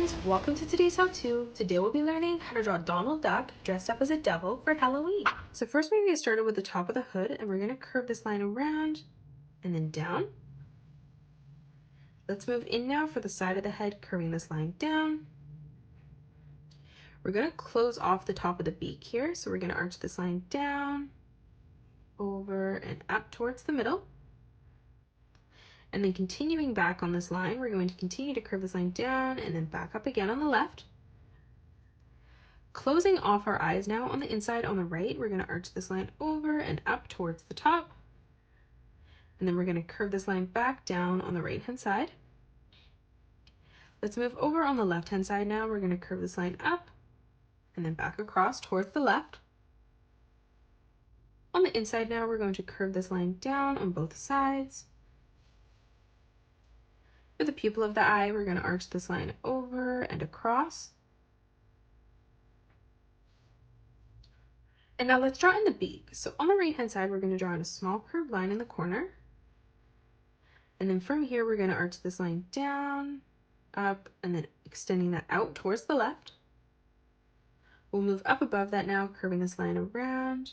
friends, welcome to today's how-to. Today we'll be learning how to draw Donald Duck dressed up as a devil for Halloween. So first we're going to get started with the top of the hood, and we're going to curve this line around and then down. Let's move in now for the side of the head, curving this line down. We're going to close off the top of the beak here, so we're going to arch this line down, over and up towards the middle. And then continuing back on this line, we're going to continue to curve this line down and then back up again on the left. Closing off our eyes now on the inside on the right, we're going to arch this line over and up towards the top. And then we're going to curve this line back down on the right hand side. Let's move over on the left hand side now. We're going to curve this line up and then back across towards the left. On the inside now, we're going to curve this line down on both sides. For the pupil of the eye, we're going to arch this line over and across. And now let's draw in the beak. So on the right hand side, we're going to draw in a small curved line in the corner. And then from here, we're going to arch this line down, up, and then extending that out towards the left. We'll move up above that now, curving this line around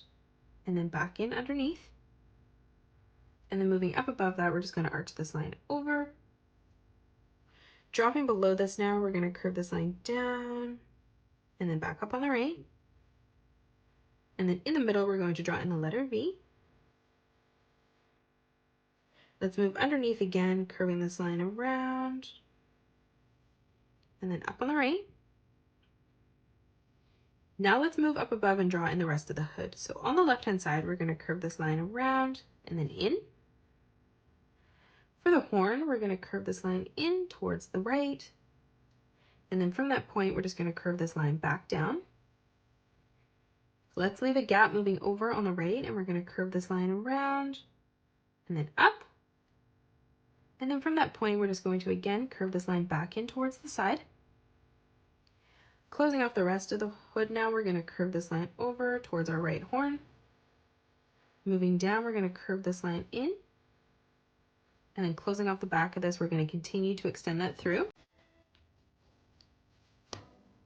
and then back in underneath. And then moving up above that, we're just going to arch this line over. Dropping below this now, we're going to curve this line down and then back up on the right. And then in the middle, we're going to draw in the letter V. Let's move underneath again, curving this line around and then up on the right. Now let's move up above and draw in the rest of the hood. So on the left-hand side, we're going to curve this line around and then in. For the horn, we're going to curve this line in towards the right. And then from that point, we're just going to curve this line back down. Let's leave a gap moving over on the right, and we're going to curve this line around and then up. And then from that point, we're just going to again curve this line back in towards the side. Closing off the rest of the hood now, we're going to curve this line over towards our right horn. Moving down, we're going to curve this line in. And then closing off the back of this, we're going to continue to extend that through.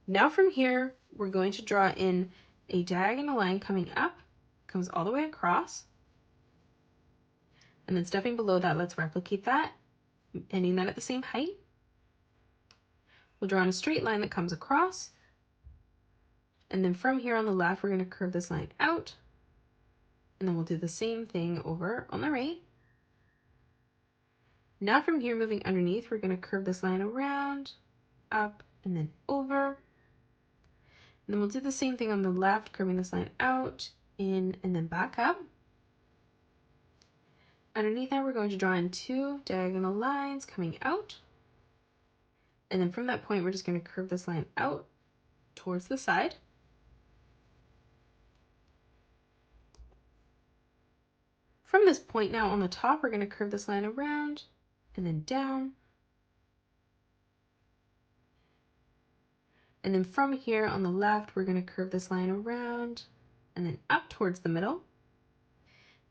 Now from here, we're going to draw in a diagonal line coming up, comes all the way across. And then stepping below that, let's replicate that, ending that at the same height. We'll draw in a straight line that comes across. And then from here on the left, we're going to curve this line out. And then we'll do the same thing over on the right. Now from here, moving underneath, we're going to curve this line around, up, and then over. And then we'll do the same thing on the left, curving this line out, in, and then back up. Underneath that, we're going to draw in two diagonal lines coming out. And then from that point, we're just going to curve this line out towards the side. From this point now on the top, we're going to curve this line around and then down. And then from here on the left, we're going to curve this line around and then up towards the middle.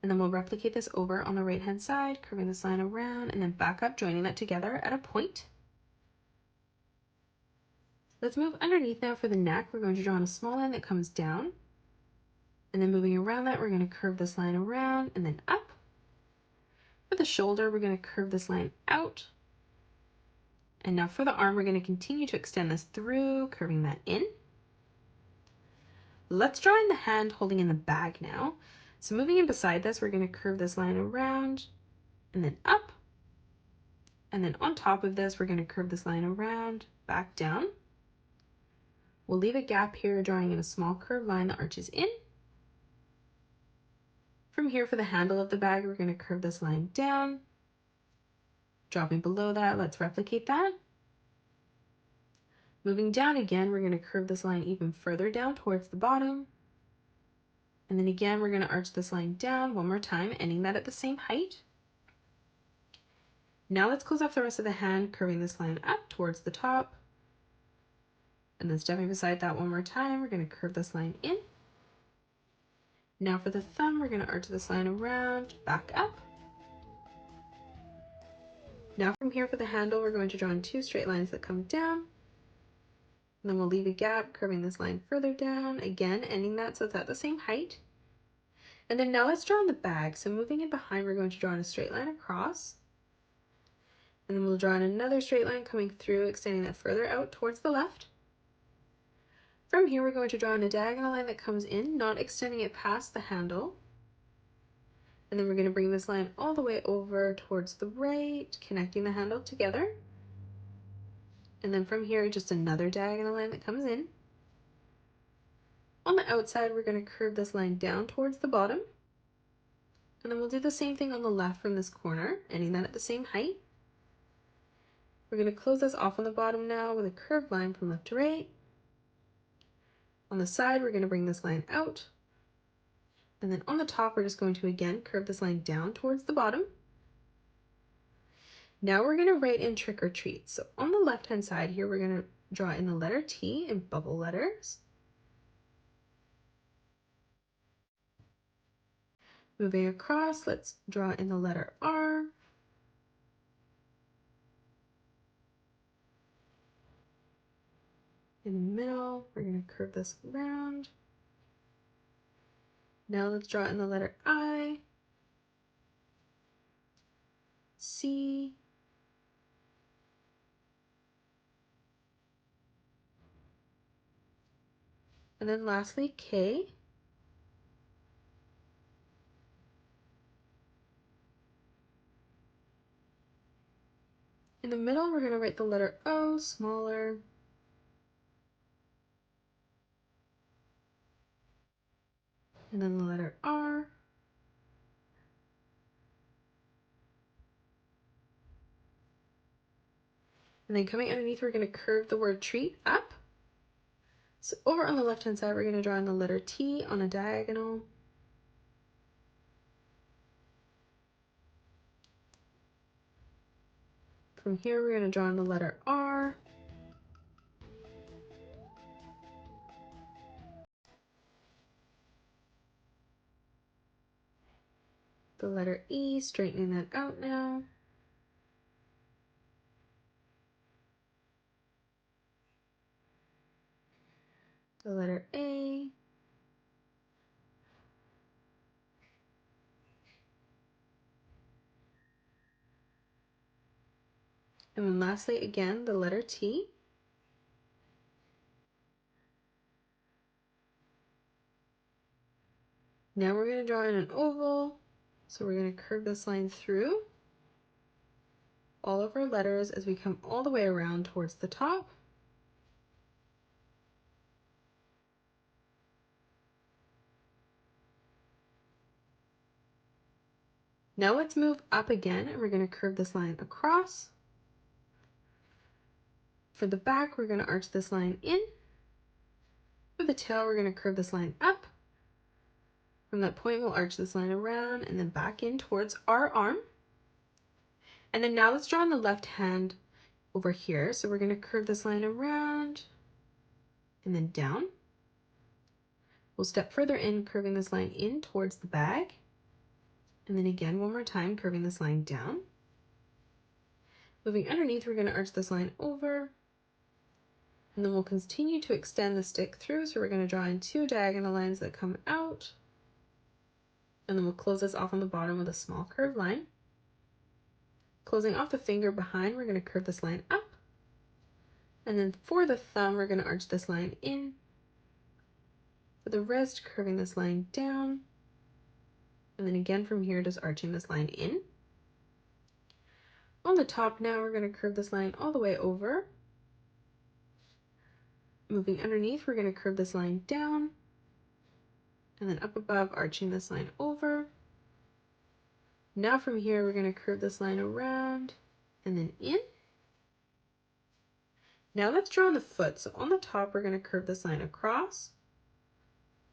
And then we'll replicate this over on the right hand side, curving this line around and then back up, joining that together at a point. Let's move underneath now for the neck. We're going to draw on a small line that comes down. And then moving around that, we're going to curve this line around and then up. For the shoulder, we're going to curve this line out. And now for the arm, we're going to continue to extend this through, curving that in. Let's draw in the hand holding in the bag now. So moving in beside this, we're going to curve this line around and then up. And then on top of this, we're going to curve this line around, back down. We'll leave a gap here, drawing in a small curved line that arches in. From here for the handle of the bag, we're going to curve this line down. Dropping below that, let's replicate that. Moving down again, we're going to curve this line even further down towards the bottom. And then again, we're going to arch this line down one more time, ending that at the same height. Now let's close off the rest of the hand, curving this line up towards the top. And then stepping beside that one more time, we're going to curve this line in. Now for the thumb, we're going to arch this line around, back up. Now from here for the handle, we're going to draw in two straight lines that come down. And then we'll leave a gap, curving this line further down, again ending that so it's at the same height. And then now let's draw on the bag. So moving it behind, we're going to draw in a straight line across. And then we'll draw in another straight line coming through, extending that further out towards the left. From here, we're going to draw in a diagonal line that comes in, not extending it past the handle. And then we're going to bring this line all the way over towards the right, connecting the handle together. And then from here, just another diagonal line that comes in. On the outside, we're going to curve this line down towards the bottom. And then we'll do the same thing on the left from this corner, ending that at the same height. We're going to close this off on the bottom now with a curved line from left to right. On the side, we're going to bring this line out. And then on the top, we're just going to again curve this line down towards the bottom. Now we're going to write in trick or treat. So on the left hand side here, we're going to draw in the letter T in bubble letters. Moving across, let's draw in the letter R. In the middle, we're going to curve this around. Now let's draw in the letter I, C, and then lastly K. In the middle, we're going to write the letter O, smaller. And then the letter R. And then coming underneath, we're going to curve the word treat up. So over on the left hand side, we're going to draw in the letter T on a diagonal. From here, we're going to draw in the letter R. The letter E, straightening that out now. The letter A. And then lastly, again, the letter T. Now we're going to draw in an oval. So we're going to curve this line through all of our letters as we come all the way around towards the top. Now let's move up again and we're going to curve this line across. For the back, we're going to arch this line in. For the tail, we're going to curve this line up. From that point, we'll arch this line around and then back in towards our arm. And then now let's draw on the left hand over here. So we're going to curve this line around and then down. We'll step further in, curving this line in towards the bag. And then again, one more time, curving this line down. Moving underneath, we're going to arch this line over. And then we'll continue to extend the stick through. So we're going to draw in two diagonal lines that come out. And then we'll close this off on the bottom with a small curved line. Closing off the finger behind, we're going to curve this line up. And then for the thumb, we're going to arch this line in. For the wrist, curving this line down. And then again from here, just arching this line in. On the top now, we're going to curve this line all the way over. Moving underneath, we're going to curve this line down. And then up above, arching this line over. Now from here, we're going to curve this line around and then in. Now let's draw on the foot. So on the top, we're going to curve this line across.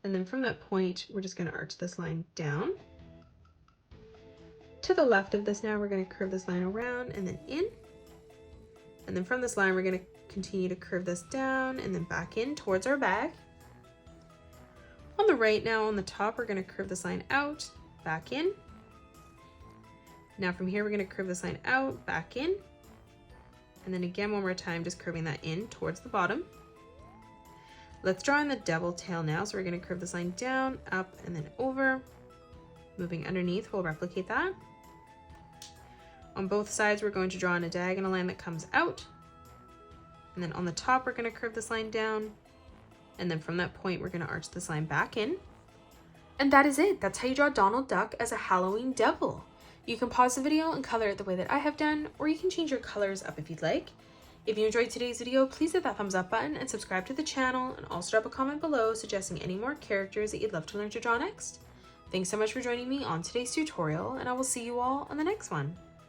And then from that point, we're just going to arch this line down. To the left of this now, we're going to curve this line around and then in. And then from this line, we're going to continue to curve this down and then back in towards our bag. On the right now, on the top, we're going to curve this line out, back in. Now from here, we're going to curve this line out, back in. And then again, one more time, just curving that in towards the bottom. Let's draw in the devil tail now. So we're going to curve this line down, up, and then over. Moving underneath, we'll replicate that. On both sides, we're going to draw in a diagonal line that comes out. And then on the top, we're going to curve this line down. And then from that point, we're going to arch this line back in. And that is it. That's how you draw Donald Duck as a Halloween devil. You can pause the video and color it the way that I have done, or you can change your colors up if you'd like. If you enjoyed today's video, please hit that thumbs up button and subscribe to the channel, and also drop a comment below suggesting any more characters that you'd love to learn to draw next. Thanks so much for joining me on today's tutorial, and I will see you all on the next one.